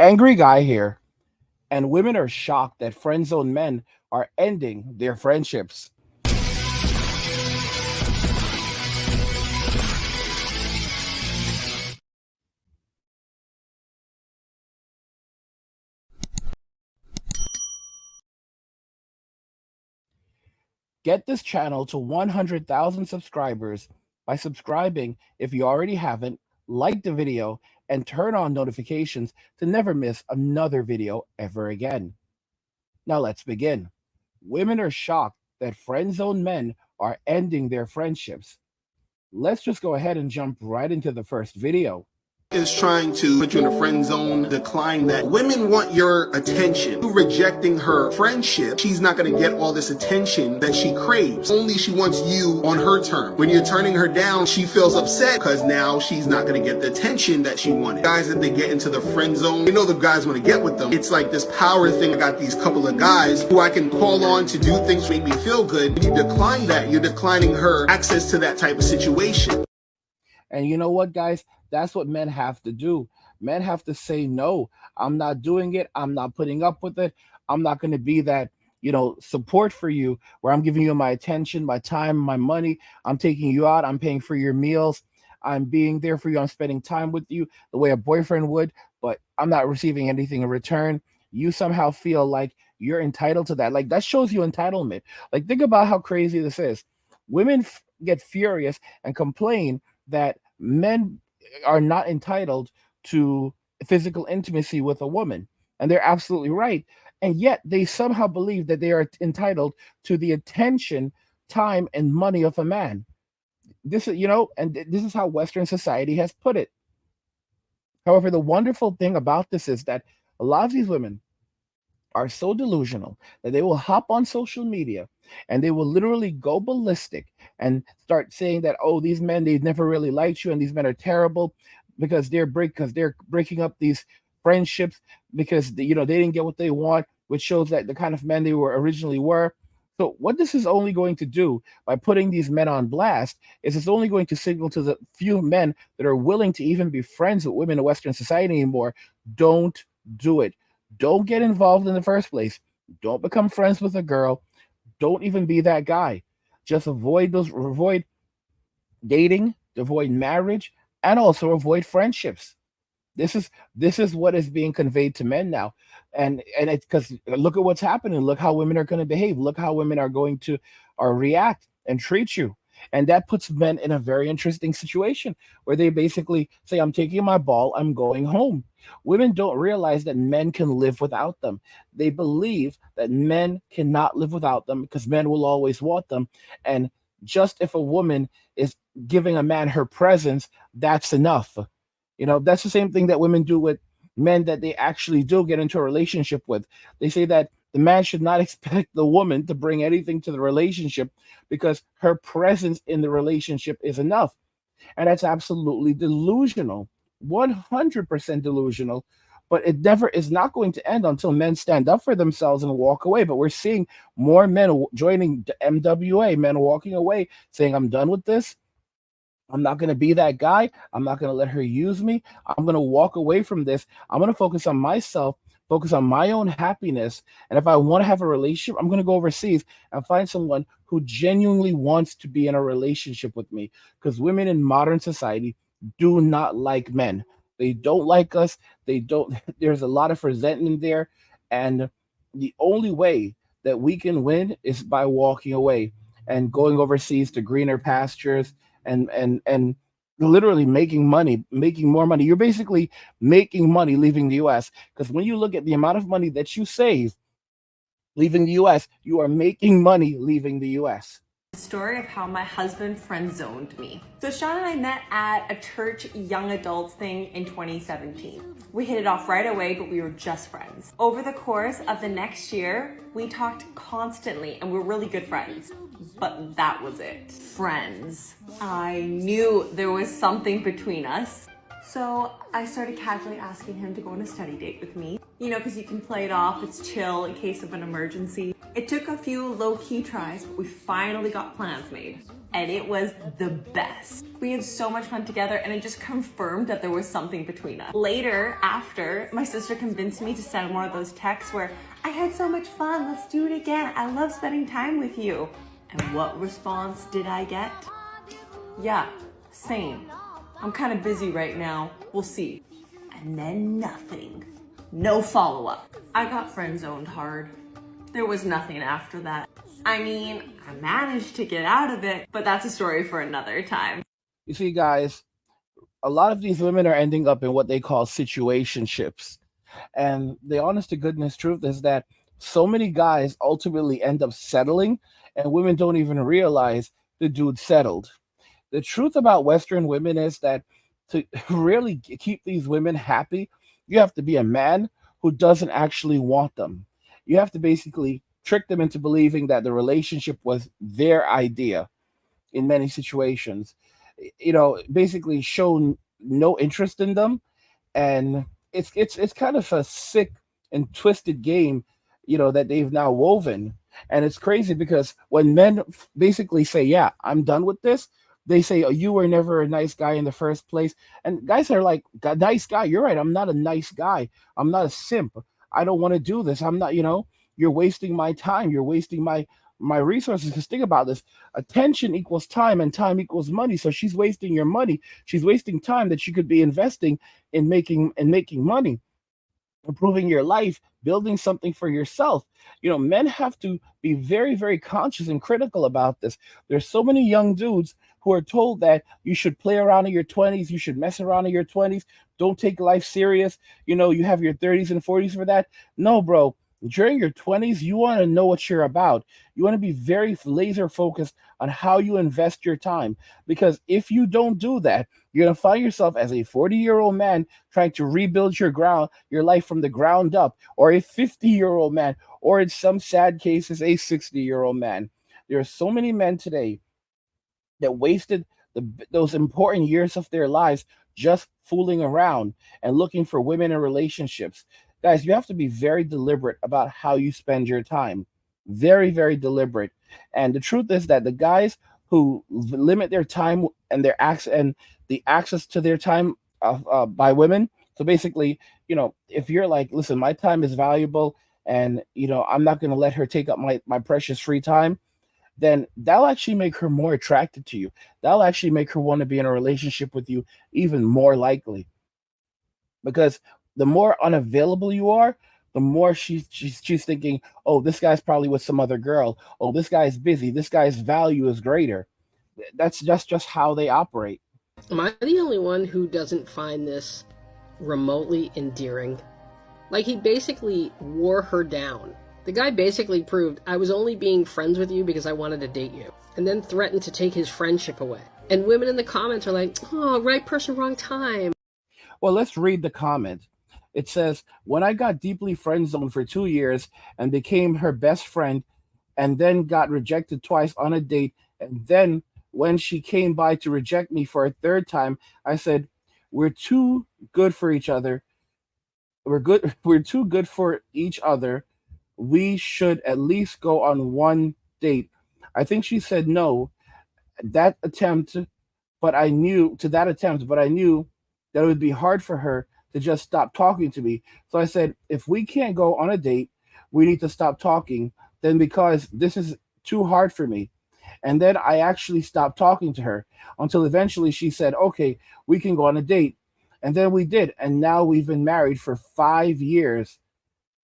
Angry guy here, and women are shocked that friend zone men are ending their friendships. Get this channel to 100,000 subscribers by subscribing if you already haven't, like the video, and turn on notifications to never miss another video ever again. Now let's begin. Women are shocked that friend zone men are ending their friendships. Let's just go ahead and jump right into the first video. Is trying to put you in a friend zone, decline that. Women want your attention. You rejecting her friendship, she's not going to get all this attention that she craves. Only she wants you on her term. When you're turning her down, she feels upset because now she's not going to get the attention that she wanted. Guys, that they get into the friend zone, you know the guys want to get with them. It's like this power thing. I got these couple of guys who I can call on to do things to make me feel good. When you decline that, you're declining her access to that type of situation. And you know what, guys? That's what men have to do. Men have to say, no, I'm not doing it. I'm not putting up with it. I'm not going to be that, support for you where I'm giving you my attention, my time, my money. I'm taking you out. I'm paying for your meals. I'm being there for you. I'm spending time with you the way a boyfriend would, but I'm not receiving anything in return. You somehow feel like you're entitled to that. Like that shows you entitlement. Like think about how crazy this is. Women get furious and complain that men are not entitled to physical intimacy with a woman. And they're absolutely right. And yet they somehow believe that they are entitled to the attention, time, and money of a man. This is, this is how Western society has put it. However, the wonderful thing about this is that a lot of these women are so delusional that they will hop on social media and they will literally go ballistic and start saying that, oh, these men, they've never really liked you and these men are terrible because they're breaking up these friendships because they didn't get what they want, which shows that the kind of men they were originally were. So what this is only going to do by putting these men on blast is it's only going to signal to the few men that are willing to even be friends with women in Western society anymore, don't do it. Don't get involved in the first place. Don't become friends with a girl. Don't even be that guy. Just avoid dating, avoid marriage, and also avoid friendships. This is what is being conveyed to men now. And it's because look at what's happening. Look how women are going to behave. Look how women are going to react and treat you. And that puts men in a very interesting situation where they basically say, I'm taking my ball, I'm going home. Women don't realize that men can live without them. They believe that men cannot live without them because men will always want them. And just if a woman is giving a man her presence, that's enough. That's the same thing that women do with men that they actually do get into a relationship with. They say that the man should not expect the woman to bring anything to the relationship because her presence in the relationship is enough. And that's absolutely delusional, 100% delusional. But it never is not going to end until men stand up for themselves and walk away. But we're seeing more men joining the MWA, men walking away, saying, I'm done with this. I'm not going to be that guy. I'm not going to let her use me. I'm going to walk away from this. I'm going to focus on myself, focus on my own happiness. And if I want to have a relationship, I'm going to go overseas and find someone who genuinely wants to be in a relationship with me. Because women in modern society do not like men. They don't like us. They don't. There's a lot of resentment there. And the only way that we can win is by walking away and going overseas to greener pastures and literally making money, making more money. You're basically making money leaving the US because when you look at the amount of money that you save leaving the US, you are making money leaving the US. Story of how my husband friend zoned me. So Sean and I met at a church young adults thing in 2017. We hit it off right away, but we were just friends. Over the course of the next year, we talked constantly and we're really good friends. But that was it. Friends. I knew there was something between us. So I started casually asking him to go on a study date with me. You know, because you can play it off, it's chill in case of an emergency. It took a few low-key tries, but we finally got plans made. And it was the best. We had so much fun together, and it just confirmed that there was something between us. Later, after, my sister convinced me to send more of those texts where, I had so much fun, let's do it again. I love spending time with you. And what response did I get? Yeah, same. I'm kind of busy right now. We'll see. And then nothing. No follow-up. I got friend-zoned hard. There was nothing after that. I mean, I managed to get out of it, but that's a story for another time. You see, guys, a lot of these women are ending up in what they call situationships. And the honest to goodness truth is that so many guys ultimately end up settling, and women don't even realize the dude settled. The truth about Western women is that to really keep these women happy, you have to be a man who doesn't actually want them. You have to basically trick them into believing that the relationship was their idea in many situations. You know, basically show no interest in them, and it's kind of a sick and twisted game, you know, that they've now woven. And it's crazy because when men basically say, "Yeah, I'm done with this," they say, "Oh, you were never a nice guy in the first place." And guys are like, "Nice guy? You're right. I'm not a nice guy. I'm not a simp. I don't want to do this. I'm not. You know, you're wasting my time. You're wasting my resources." Because think about this: attention equals time, and time equals money. So she's wasting your money. She's wasting time that she could be investing in making money, improving your life, building something for yourself. You know, men have to be very, very conscious and critical about this. There's so many young dudes who are told that you should play around in your 20s, you should mess around in your 20s, don't take life serious. You know, you have your 30s and 40s for that. No, bro. During your 20s, you want to know what you're about. You want to be very laser focused on how you invest your time. Because if you don't do that, you're going to find yourself as a 40-year-old man trying to rebuild your life from the ground up, or a 50-year-old man, or in some sad cases, a 60-year-old man. There are so many men today that wasted those important years of their lives just fooling around and looking for women in relationships. Guys, you have to be very deliberate about how you spend your time. Very, very deliberate. And the truth is that the guys who limit their time and the access to their time by women. So basically, you know, if you're like, listen, my time is valuable, and you know, I'm not going to let her take up my precious free time, then that'll actually make her more attracted to you. That'll actually make her want to be in a relationship with you even more likely. Because the more unavailable you are, the more she's thinking, oh, this guy's probably with some other girl. Oh, this guy's busy. This guy's value is greater. That's just how they operate. Am I the only one who doesn't find this remotely endearing? Like, he basically wore her down. The guy basically proved, I was only being friends with you because I wanted to date you, and then threatened to take his friendship away. And women in the comments are like, oh, right person, wrong time. Well, let's read the comment. It says, when I got deeply friend zoned for 2 years and became her best friend, and then got rejected twice on a date, and then when she came by to reject me for a third time, I said, we're too good for each other. We're too good for each other. We should at least go on one date. I think she said no. That attempt, but I knew that it would be hard for her to just stop talking to me. So I said, if we can't go on a date, we need to stop talking, then, because this is too hard for me. And then I actually stopped talking to her until eventually she said, okay, we can go on a date. And then we did. And now we've been married for 5 years.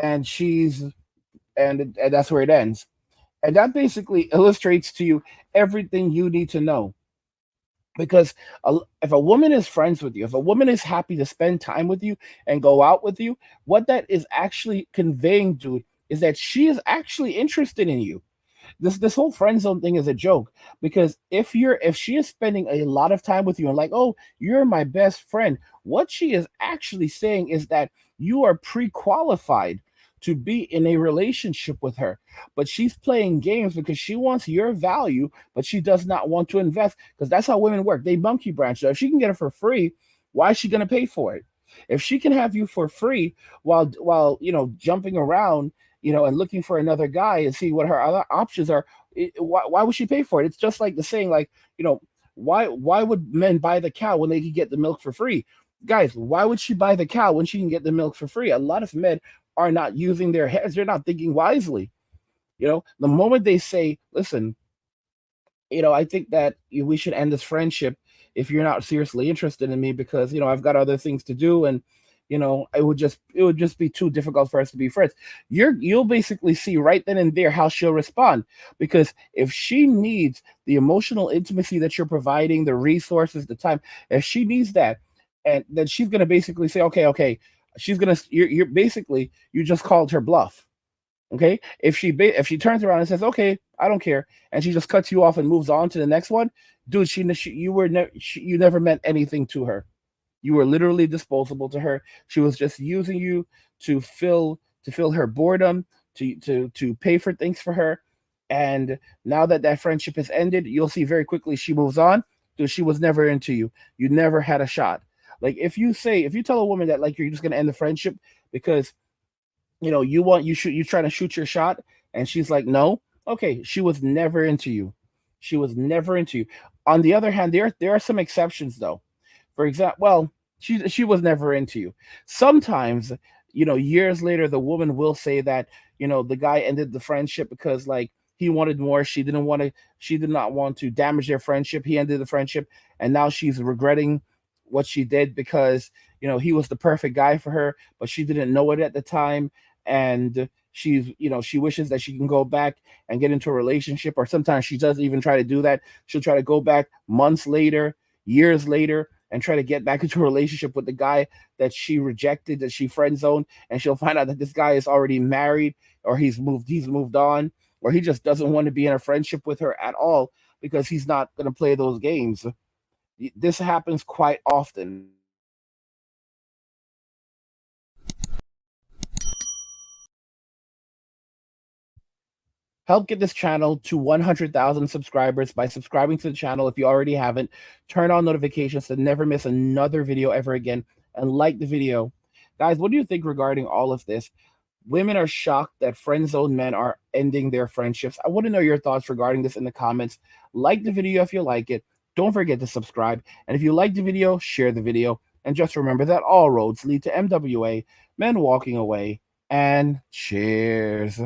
And and that's where it ends. And that basically illustrates to you everything you need to know. Because if a woman is friends with you, if a woman is happy to spend time with you and go out with you, what that is actually conveying, dude, is that she is actually interested in you. This whole friend zone thing is a joke, because if she is spending a lot of time with you and like, oh, you're my best friend, what she is actually saying is that you are pre-qualified to be in a relationship with her. But she's playing games because she wants your value, but she does not want to invest, because that's how women work. They monkey branch. So if she can get it for free, Why is she going to pay for it? If she can have you for free while jumping around, and looking for another guy and see what her other options are, why would she pay for it? It's just like the saying, like, why would men buy the cow when they could get the milk for free? Guys, why would she buy the cow when she can get the milk for free? A lot of men are not using their heads. They're not thinking wisely. The moment they say, listen, I think that we should end this friendship if you're not seriously interested in me, because I've got other things to do, and it would just be too difficult for us to be friends. You'll basically see right then and there how she'll respond, because if she needs the emotional intimacy that you're providing, the resources, the time, if she needs that, and then she's gonna basically say, okay, she's gonna you're basically, you just called her bluff. Okay, if she turns around and says, "Okay, I don't care," and she just cuts you off and moves on to the next one, dude, you never meant anything to her. You were literally disposable to her. She was just using you to fill her boredom, to pay for things for her. And now that that friendship has ended, you'll see very quickly she moves on. Dude, she was never into you. You never had a shot. Like, if you tell a woman that, like, you're just gonna end the friendship because you're trying to shoot your shot, and she's like, no, okay, she was never into you. She was never into you. On the other hand, there are some exceptions, though. For example, well, she was never into you. Sometimes, years later, the woman will say that, the guy ended the friendship because, like, he wanted more. She did not want to damage their friendship. He ended the friendship, and now she's regretting what she did because, he was the perfect guy for her, but she didn't know it at the time. And she wishes that she can go back and get into a relationship, or sometimes she doesn't even try to do that. She'll try to go back months later, years later, and try to get back into a relationship with the guy that she rejected, that she friend zoned, and she'll find out that this guy is already married, or he's moved on, or he just doesn't want to be in a friendship with her at all because he's not going to play those games. This happens quite often. Help get this channel to 100,000 subscribers by subscribing to the channel if you already haven't. Turn on notifications to never miss another video ever again, and like the video. Guys, what do you think regarding all of this? Women are shocked that friend zone men are ending their friendships. I want to know your thoughts regarding this in the comments. Like the video if you like it. Don't forget to subscribe. And if you like the video, share the video. And just remember that all roads lead to MWA, men walking away. And cheers.